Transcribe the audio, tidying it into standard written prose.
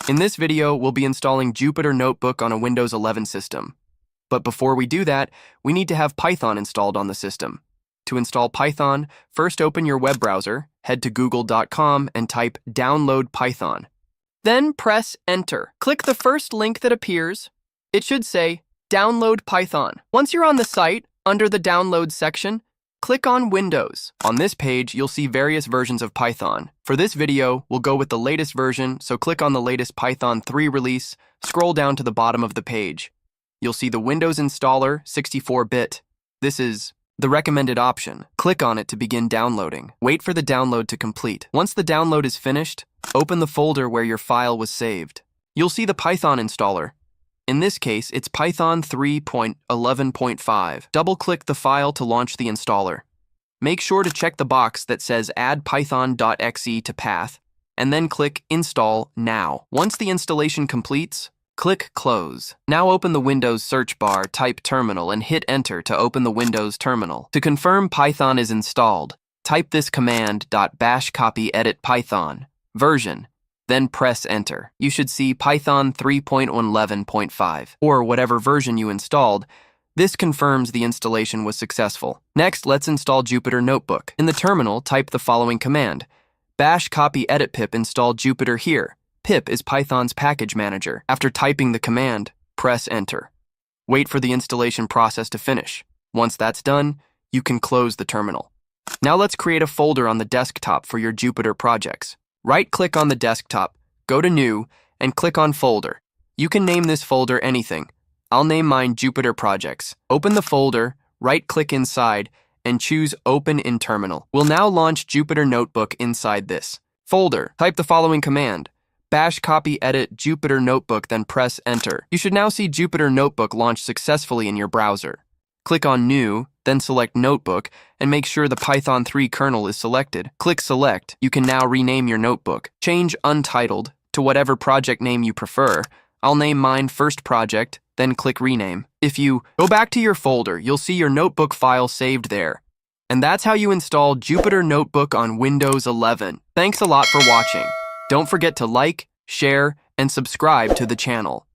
In this video, we'll be installing Jupyter Notebook on a Windows 11 system. But before we do that, we need to have Python installed on the system. To install Python, first open your web browser, head to google.com and type download Python. Then press enter. Click the first link that appears. It should say download Python. Once you're on the site, under the download section, click on Windows. On this page, you'll see various versions of Python. For this video, we'll go with the latest version, so click on the latest Python 3 release, scroll down to the bottom of the page. You'll see the Windows installer 64-bit. This is the recommended option. Click on it to begin downloading. Wait for the download to complete. Once the download is finished, open the folder where your file was saved. You'll see the Python installer. In this case, it's Python 3.11.5. Double-click the file to launch the installer. Make sure to check the box that says Add Python.exe to path, and then click Install Now. Once the installation completes, click Close. Now open the Windows search bar, type Terminal, and hit Enter to open the Windows terminal. To confirm Python is installed, type this command .bash copy edit Python version. Then press Enter. You should see Python 3.11.5, or whatever version you installed. This confirms the installation was successful. Next, let's install Jupyter Notebook. In the terminal, type the following command. Bash copy edit pip install Jupyter here. Pip is Python's package manager. After typing the command, press Enter. Wait for the installation process to finish. Once that's done, you can close the terminal. Now let's create a folder on the desktop for your Jupyter projects. Right-click on the desktop, go to New, and click on Folder. You can name this folder anything. I'll name mine Jupyter Projects. Open the folder, right-click inside, and choose Open in Terminal. We'll now launch Jupyter Notebook inside this folder. Type the following command. Bash copy edit Jupyter Notebook, then press Enter. You should now see Jupyter Notebook launch successfully in your browser. Click on New, then select Notebook, and make sure the Python 3 kernel is selected. Click Select. You can now rename your notebook. Change Untitled to whatever project name you prefer. I'll name mine First Project, then click Rename. If you go back to your folder, you'll see your notebook file saved there. And that's how you install Jupyter Notebook on Windows 11. Thanks a lot for watching. Don't forget to like, share, and subscribe to the channel.